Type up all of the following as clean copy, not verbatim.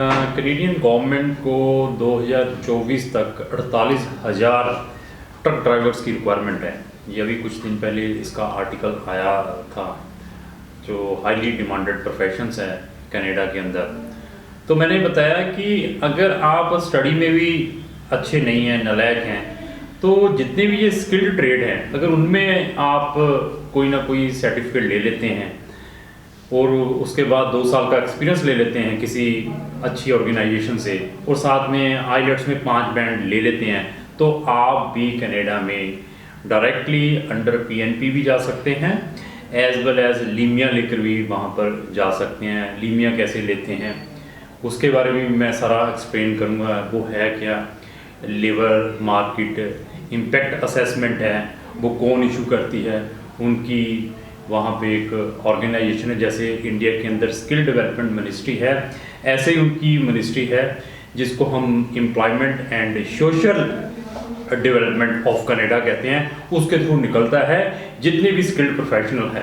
Canadian government को 2024 तक 48,000 truck drivers की रिक्वायरमेंट है। ये अभी कुछ दिन पहले इसका आर्टिकल आया था, जो हाईली डिमांडेड प्रोफेशंस हैं कनाडा के अंदर। तो मैंने बताया कि अगर आप स्टडी में भी अच्छे नहीं हैं, नालायक हैं, तो जितने भी ये स्किल्ड ट्रेड हैं, अगर उनमें आप कोई ना कोई सर्टिफिकेट ले लेते हैं और उसके बाद 2 साल का एक्सपीरियंस ले लेते हैं किसी अच्छी ऑर्गेनाइजेशन से, और साथ में आईलेट्स में 5 बैंड ले लेते हैं, तो आप भी कनाडा में डायरेक्टली अंडर पीएनपी भी जा सकते हैं, एज वेल एज लीमिया लेकर भी वहाँ पर जा सकते हैं। लीमिया कैसे लेते हैं उसके बारे में मैं सारा एक्सप्लेन करूँगा। वो है क्या, लेबर मार्केट इम्पैक्ट असेसमेंट है, वो कौन इशू करती है, उनकी वहाँ पे एक ऑर्गेनाइजेशन है, जैसे इंडिया के अंदर स्किल डेवलपमेंट मिनिस्ट्री है, ऐसे ही उनकी मिनिस्ट्री है जिसको हम employment and social development of Canada कहते हैं। उसके थ्रू निकलता है जितने भी स्किल्ड प्रोफेशनल है।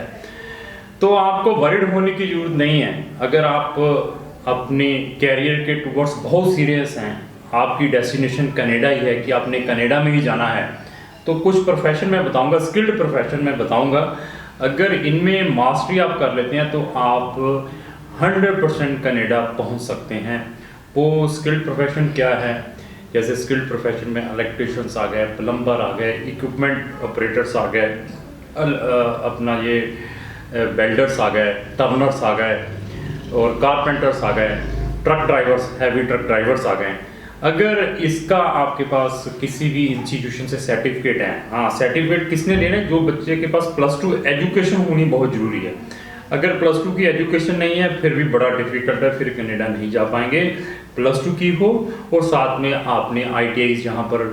तो आपको वरीड होने की ज़रूरत नहीं है। अगर आप अपने कैरियर के टुवर्ड्स बहुत सीरियस हैं, आपकी डेस्टिनेशन कनाडा ही है कि आपने कनाडा में ही जाना है, तो कुछ प्रोफेशन मैं बताऊंगा, स्किल्ड प्रोफेशन मैं बताऊंगा। अगर इनमें मास्टरी आप कर लेते हैं तो आप 100% कनाडा पहुंच सकते हैं। वो स्किल्ड प्रोफेशन क्या है, जैसे स्किल्ड प्रोफेशन में इलेक्ट्रिशियंस आ गए, प्लम्बर आ गए, इक्विपमेंट ऑपरेटर्स आ गए, अपना ये वेल्डर्स आ गए, टर्नर्स आ गए, और कारपेंटर्स आ गए, truck drivers, heavy truck drivers आ गए। अगर इसका आपके पास किसी भी इंस्टीट्यूशन से सर्टिफिकेट है, हाँ सर्टिफिकेट किसने लेना है, जो बच्चे के पास +2 एजुकेशन होनी बहुत ज़रूरी है। अगर +2 की एजुकेशन नहीं है फिर भी बड़ा डिफिकल्ट है, फिर कनाडा नहीं जा पाएंगे। +2 की हो और साथ में आपने ITIs जहाँ पर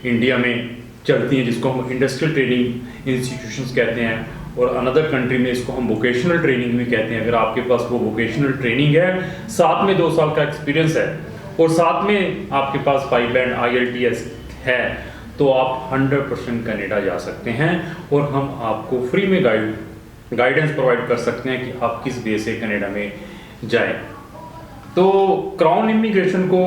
इंडिया में चलती हैं, जिसको हम इंडस्ट्रियल ट्रेनिंग इंस्टीट्यूशंस कहते हैं, और अनदर कंट्री में इसको हम वोकेशनल ट्रेनिंग भी कहते हैं। अगर आपके पास वो वोकेशनल ट्रेनिंग है, साथ में 2 साल का एक्सपीरियंस है, और साथ में आपके पास 5 बैंड IELTS है, तो आप 100% कनाडा जा सकते हैं, और हम आपको फ्री में गाइडेंस प्रोवाइड कर सकते हैं कि आप किस वे से कनाडा में जाएं। तो क्राउन इमिग्रेशन को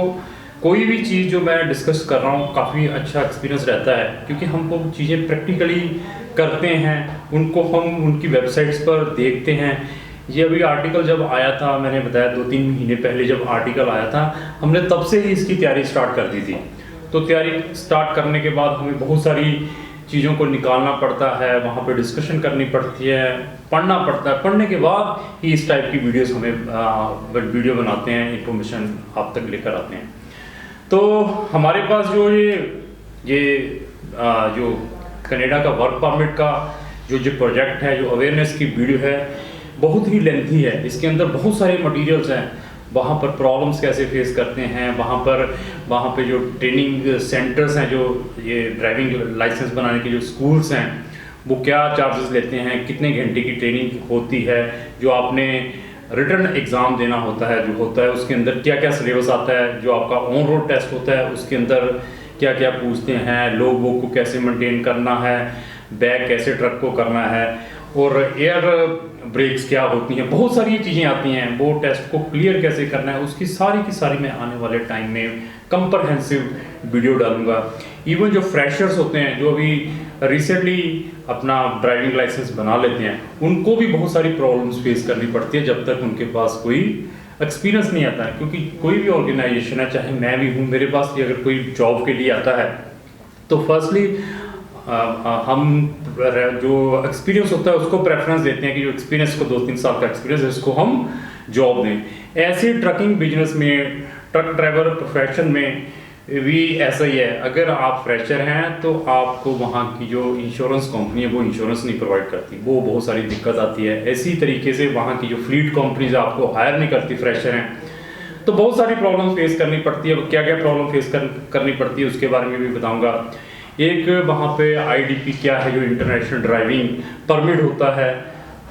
कोई भी चीज़ जो मैं डिस्कस कर रहा हूँ, काफ़ी अच्छा एक्सपीरियंस रहता है, क्योंकि हमको चीज़ें प्रैक्टिकली करते हैं, उनको हम उनकी वेबसाइट्स पर देखते हैं। ये अभी आर्टिकल जब आया था, मैंने बताया 2-3 महीने पहले जब आर्टिकल आया था, हमने तब से ही इसकी तैयारी स्टार्ट कर दी थी। तो तैयारी स्टार्ट करने के बाद हमें बहुत सारी चीज़ों को निकालना पड़ता है, वहाँ पे डिस्कशन करनी पड़ती है, पढ़ना पड़ता है, पढ़ने के बाद ही इस टाइप की वीडियोस हमें वीडियो बनाते हैं, इंफॉर्मेशन आप तक लेकर आते हैं। तो हमारे पास जो जो कनाडा का वर्क परमिट का जो प्रोजेक्ट है, जो अवेयरनेस की वीडियो है, बहुत ही लेंथी है। इसके अंदर बहुत सारे मटेरियल्स हैं, वहाँ पर प्रॉब्लम्स कैसे फेस करते हैं, वहाँ पे जो ट्रेनिंग सेंटर्स हैं, जो ये ड्राइविंग लाइसेंस बनाने के जो स्कूल्स हैं, वो क्या चार्जेस लेते हैं, कितने घंटे की ट्रेनिंग होती है, जो आपने रिटर्न एग्ज़ाम देना होता है, जो होता है उसके अंदर क्या क्या सिलेबस आता है, जो आपका ऑन रोड टेस्ट होता है उसके अंदर क्या क्या पूछते हैं, लोग वो को कैसे मेंटेन करना है, बैग कैसे ट्रक को करना है, और एयर ब्रेक्स क्या होती हैं, बहुत सारी चीज़ें आती हैं। वो टेस्ट को क्लियर कैसे करना है, उसकी सारी मैं आने वाले टाइम में कंप्रहेंसिव वीडियो डालूंगा। इवन जो फ्रेशर्स होते हैं, जो अभी रिसेंटली अपना ड्राइविंग लाइसेंस बना लेते हैं, उनको भी बहुत सारी प्रॉब्लम्स फेस करनी पड़ती है जब तक उनके पास कोई एक्सपीरियंस नहीं आता है। क्योंकि कोई भी ऑर्गेनाइजेशन है, चाहे मैं भी हूँ, मेरे पास भी अगर कोई जॉब के लिए आता है, तो फर्स्टली हम जो एक्सपीरियंस होता है उसको प्रेफरेंस देते हैं कि जो एक्सपीरियंस को 2-3 साल का एक्सपीरियंस है, इसको हम जॉब दें। ऐसे ट्रकिंग बिजनेस में, ट्रक ड्राइवर प्रोफेशन में भी ऐसा ही है। अगर आप फ्रेशर हैं तो आपको वहाँ की जो इंश्योरेंस कंपनी है वो इंश्योरेंस नहीं प्रोवाइड करती, वो बहुत सारी दिक्कत आती है। इसी तरीके से वहाँ की जो फ्लीट कंपनीज आपको हायर नहीं करती, फ्रेशर हैं, तो बहुत सारी प्रॉब्लम फेस करनी पड़ती है। क्या क्या प्रॉब्लम फेस करनी पड़ती है उसके बारे में भी बताऊँगा। एक वहाँ पे IDP क्या है, जो इंटरनेशनल ड्राइविंग परमिट होता है,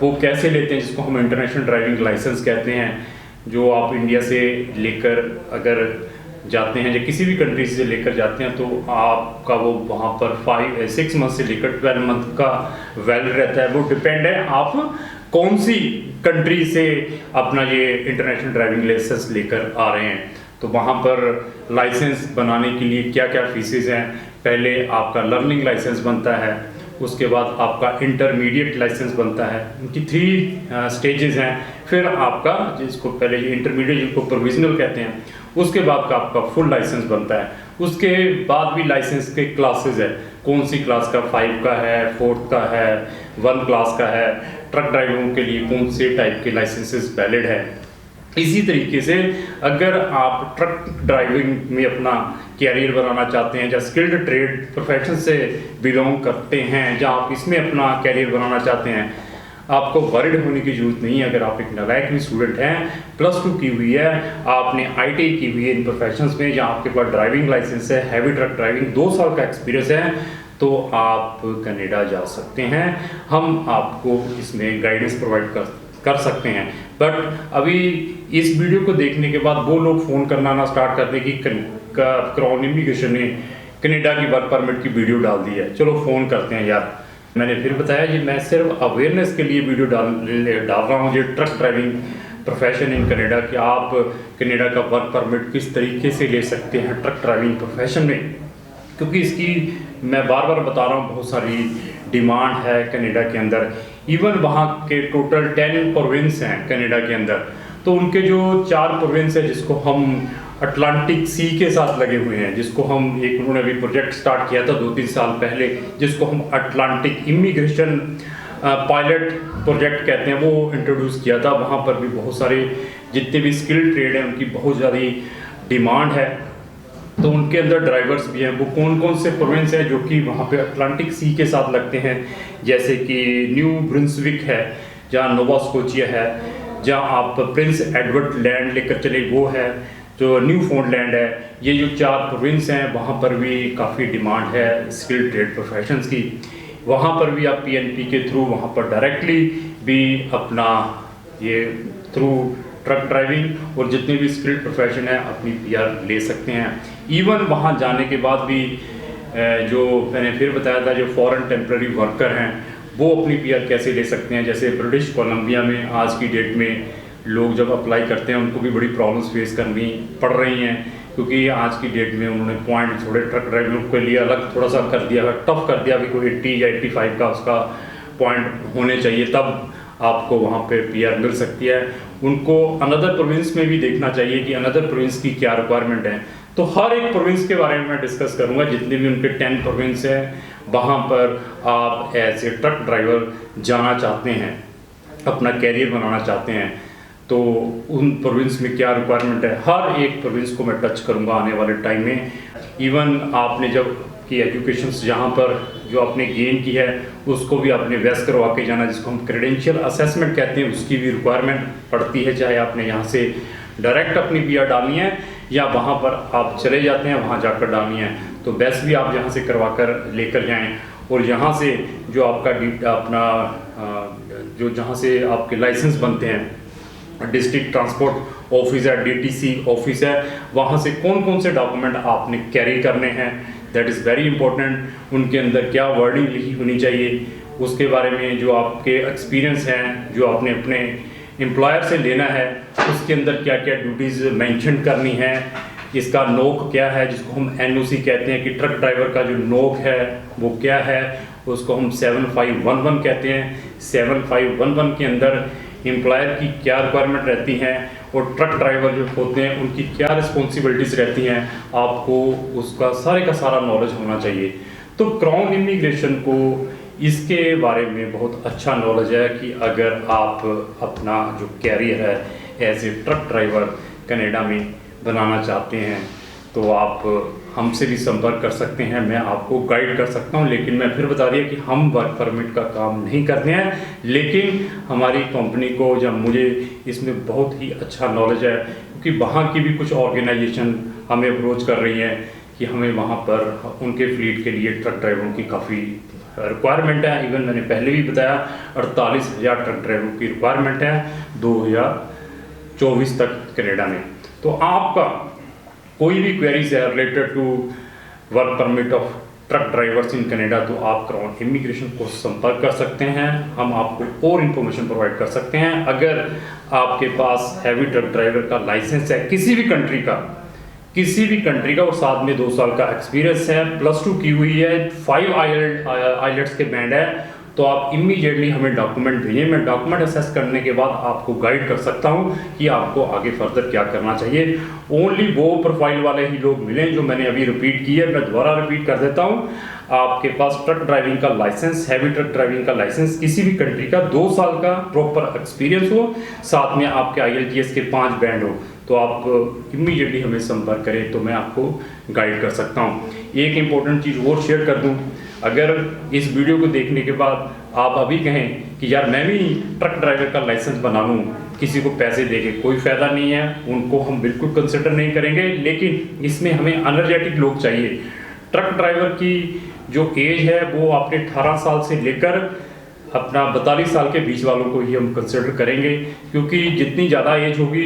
वो कैसे लेते हैं, जिसको हम इंटरनेशनल ड्राइविंग लाइसेंस कहते हैं, जो आप इंडिया से लेकर अगर जाते हैं या किसी भी कंट्री से लेकर जाते हैं, तो आपका वो वहाँ पर 6 मंथ से लेकर 12 मंथ का वैलिड रहता है। वो डिपेंड है आप कौन सी कंट्री से अपना ये इंटरनेशनल ड्राइविंग लाइसेंस लेकर आ रहे हैं, तो वहाँ पर लाइसेंस बनाने के लिए क्या क्या फीसेस हैं। पहले आपका लर्निंग लाइसेंस बनता है, उसके बाद आपका इंटरमीडिएट लाइसेंस बनता है, उनकी 3 स्टेजेस हैं। फिर आपका जिसको पहले ये इंटरमीडिएट जिसको प्रोविजनल कहते हैं, उसके बाद का आपका फुल लाइसेंस बनता है। उसके बाद भी लाइसेंस के क्लासेस है, कौन सी क्लास का 5 का है, 4 का है, 1 क्लास का है। ट्रक ड्राइवरों के लिए कौन से टाइप के लाइसेंसेस वैलिड है। इसी तरीके से अगर आप ट्रक ड्राइविंग में अपना कैरियर बनाना चाहते हैं, या स्किल्ड ट्रेड प्रोफेशन से बिलोंग करते हैं, या आप इसमें अपना कैरियर बनाना चाहते हैं, आपको वरिड होने की जरूरत नहीं है। अगर आप एक नालायक भी स्टूडेंट हैं, +2 की हुई है, आपने ITI की हुई है इन प्रोफेशंस में, या आपके पास ड्राइविंग लाइसेंस है, हैवी ट्रक ड्राइविंग 2 साल का एक्सपीरियंस है, तो आप कनाडा जा सकते हैं। हम आपको इसमें गाइडेंस प्रोवाइड कर सकते हैं। बट अभी इस वीडियो को देखने के बाद वो लोग फ़ोन करना ना स्टार्ट कर दें कि क्राउन इमिग्रेशन ने कनाडा की वर्क परमिट की वीडियो डाल दी है, चलो फ़ोन करते हैं यार। मैंने फिर बताया कि मैं सिर्फ अवेयरनेस के लिए वीडियो डाल रहा हूँ, जो truck driving profession in Canada कि आप कनाडा का वर्क परमिट किस तरीके से ले सकते हैं ट्रक ड्राइविंग प्रोफेशन में, क्योंकि इसकी मैं बार बार बता रहा हूँ बहुत सारी डिमांड है कनाडा के अंदर। इवन वहाँ के टोटल 10 प्रोविंस हैं कनाडा के अंदर, तो उनके जो 4 प्रोविंस है जिसको हम अटलांटिक सी के साथ लगे हुए हैं, जिसको हम एक उन्होंने अभी प्रोजेक्ट स्टार्ट किया था 2-3 साल पहले, जिसको हम अटलांटिक इमिग्रेशन पायलट प्रोजेक्ट कहते हैं, वो इंट्रोड्यूस किया था। वहाँ पर भी बहुत सारे जितने भी स्किल ट्रेड हैं उनकी बहुत ज़्यादा डिमांड है, तो उनके अंदर ड्राइवर्स भी हैं। वो कौन कौन से प्रोविंस हैं जो कि वहाँ पे अटलांटिक सी के साथ लगते हैं, जैसे कि न्यू ब्रुंसविक है, जहाँ नोवा स्कोचिया है, जहाँ आप प्रिंस एडवर्ड लैंड लेकर चले वो है, जो न्यू फाउंडलैंड है। ये जो 4 प्रोविंस हैं वहाँ पर भी काफ़ी डिमांड है स्किल ट्रेड प्रोफेशंस की। वहाँ पर भी आप PNP के थ्रू वहाँ पर डायरेक्टली भी अपना ये थ्रू ट्रक ड्राइविंग और जितने भी स्किल्ड प्रोफेशन है अपनी PR ले सकते हैं। इवन वहाँ जाने के बाद भी जो मैंने फिर बताया था, जो फॉरेन टेम्पररी वर्कर हैं वो अपनी PR कैसे ले सकते हैं। जैसे ब्रिटिश कोलंबिया में आज की डेट में लोग जब अप्लाई करते हैं उनको भी बड़ी प्रॉब्लम्स फेस करनी पड़ रही हैं, क्योंकि आज की डेट में उन्होंने पॉइंट थोड़े ट्रक ड्राइविंग के लिए अलग थोड़ा सा कर दिया, टफ कर दिया। अभी कोई 80 या 85 का उसका पॉइंट होने चाहिए, तब आपको वहाँ पे PR मिल सकती है। उनको अनदर प्रोविंस में भी देखना चाहिए कि अनदर प्रोविंस की क्या रिक्वायरमेंट है। तो हर एक प्रोविंस के बारे में मैं डिस्कस करूँगा, जितने भी उनके 10 प्रोविंस हैं वहाँ पर आप एज ए ट्रक ड्राइवर जाना चाहते हैं, अपना कैरियर बनाना चाहते हैं, तो उन प्रोविंस में क्या रिक्वायरमेंट है, हर एक प्रोविंस को मैं टच करूँगा आने वाले टाइम में। इवन आपने जब की एजुकेशन जहाँ पर जो आपने गेन की है उसको भी आपने वेस्ट करवा के जाना, जिसको हम क्रेडेंशियल असेसमेंट कहते हैं, उसकी भी रिक्वायरमेंट पड़ती है। चाहे आपने यहाँ से डायरेक्ट अपनी PR डालनी है या वहाँ पर आप चले जाते हैं वहाँ जाकर डालनी है, तो बेस्ट भी आप यहाँ से करवा कर लेकर जाएँ। और यहाँ से जो आपका अपना जो जहाँ से आपके लाइसेंस बनते हैं, डिस्ट्रिक्ट ट्रांसपोर्ट ऑफिस है, DTC ऑफिस है, वहाँ से कौन कौन से डॉक्यूमेंट आपने कैरी करने हैं, दैट इज़ वेरी इंपॉर्टेंट। उनके अंदर क्या वर्डिंग लिखी होनी चाहिए, उसके बारे में जो आपके एक्सपीरियंस हैं, जो आपने अपने एम्प्लॉयर से लेना है, उसके अंदर क्या क्या ड्यूटीज़ मेंशन करनी है, इसका नोक क्या है, जिसको हम NOC कहते हैं कि ट्रक ड्राइवर का जो नोक है वो क्या है, उसको हम 7511 कहते हैं। 7511 के अंदर एम्प्लॉयर की क्या रिक्वायरमेंट रहती हैं और ट्रक ड्राइवर जो होते हैं उनकी क्या रिस्पॉन्सिबिलिटीज़ रहती हैं, आपको उसका सारे का सारा नॉलेज होना चाहिए। तो क्राउन इमिग्रेशन को इसके बारे में बहुत अच्छा नॉलेज है कि अगर आप अपना जो कैरियर है as a truck driver Canada में बनाना चाहते हैं तो आप हमसे भी संपर्क कर सकते हैं, मैं आपको गाइड कर सकता हूं। लेकिन मैं फिर बता दिया कि हम वर्क परमिट का काम नहीं करते हैं, लेकिन हमारी कंपनी को जब मुझे इसमें बहुत ही अच्छा नॉलेज है, क्योंकि वहाँ की भी कुछ ऑर्गेनाइजेशन हमें अप्रोच कर रही हैं कि हमें वहाँ पर उनके फ्लीट के लिए ट्रक ड्राइवरों की काफ़ी रिक्वायरमेंट है। इवन मैंने पहले भी बताया 48,000 ट्रक ड्राइवरों की रिक्वायरमेंट है 2024 तक कनाडा में। तो आपका कोई भी क्वेरीज है related to work permit of truck drivers in Canada, तो आप क्राउन इमिग्रेशन को संपर्क कर सकते हैं। हम आपको और इन्फॉर्मेशन प्रोवाइड कर सकते हैं। अगर आपके पास हैवी ट्रक ड्राइवर का लाइसेंस है किसी भी कंट्री का और साथ में 2 साल का एक्सपीरियंस है, +2 की हुई है, 5 आइलेट्स के बैंड है, तो आप इमीडिएटली हमें डॉक्यूमेंट भेजिए। मैं डॉक्यूमेंट असेस करने के बाद आपको गाइड कर सकता हूं कि आपको आगे फर्दर क्या करना चाहिए। ओनली वो प्रोफाइल वाले ही लोग मिलें जो मैंने अभी रिपीट की है। मैं दोबारा रिपीट कर देता हूं, आपके पास ट्रक ड्राइविंग का लाइसेंस, हैवी ट्रक ड्राइविंग का लाइसेंस किसी भी कंट्री का, 2 साल का प्रॉपर एक्सपीरियंस हो, साथ में आपके IELTS के 5 बैंड हो, तो आप इमीडिएटली हमें संपर्क करें तो मैं आपको गाइड कर सकता हूँ। एक इम्पोर्टेंट चीज़ और शेयर कर दूँ, अगर इस वीडियो को देखने के बाद आप अभी कहें कि यार मैं भी ट्रक ड्राइवर का लाइसेंस बना लूँ किसी को पैसे देके, कोई फ़ायदा नहीं है, उनको हम बिल्कुल कंसिडर नहीं करेंगे। लेकिन इसमें हमें एनर्जेटिक लोग चाहिए। ट्रक ड्राइवर की जो एज है वो आपने 18 साल से लेकर अपना 42 साल के बीच वालों को ही हम कंसिडर करेंगे, क्योंकि जितनी ज़्यादा एज होगी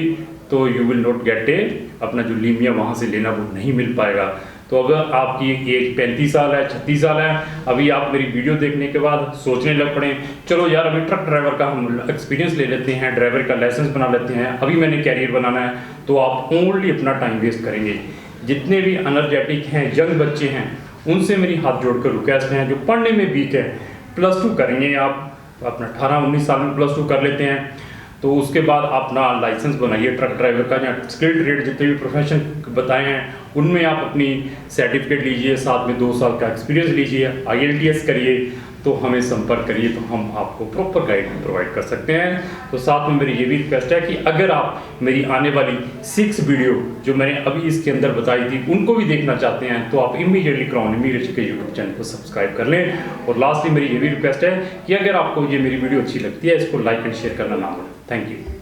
तो यू विल नॉट गेट अपना जो लीमिया वहाँ से लेना वो नहीं मिल पाएगा। तो अगर आपकी एज 35 साल है, 36 साल है, अभी आप मेरी वीडियो देखने के बाद सोचने लग पड़े चलो यार अभी ट्रक ड्राइवर का हम एक्सपीरियंस ले लेते हैं, ड्राइवर का लाइसेंस बना लेते हैं, अभी मैंने कैरियर बनाना है, तो आप ओनली अपना टाइम वेस्ट करेंगे। जितने भी एनर्जेटिक हैं, यंग बच्चे हैं, उनसे मेरी हाथ जोड़कर रिक्वेस्ट है, जो पढ़ने में वीक है, +2 करेंगे आप, अपना 18-19 साल में +2 कर लेते हैं, तो उसके बाद अपना लाइसेंस बनाइए ट्रक ड्राइवर का, या स्किल ट्रेड जितने भी प्रोफेशन बताए हैं उनमें आप अपनी सर्टिफिकेट लीजिए, साथ में 2 साल का एक्सपीरियंस लीजिए, IELTS करिए, तो हमें संपर्क करिए, तो हम आपको प्रॉपर गाइड प्रोवाइड कर सकते हैं। तो साथ में मेरी ये भी रिक्वेस्ट है कि अगर आप मेरी आने वाली 6 वीडियो जो मैंने अभी इसके अंदर बताई थी उनको भी देखना चाहते हैं, तो आप इमीडिएटली क्राउन इमिग्रेशन के यूट्यूब चैनल को सब्सक्राइब कर लें। और लास्टली मेरी ये भी रिक्वेस्ट है कि अगर आपको ये मेरी वीडियो अच्छी लगती है, इसको लाइक एंड शेयर करना ना भूलें। Thank you.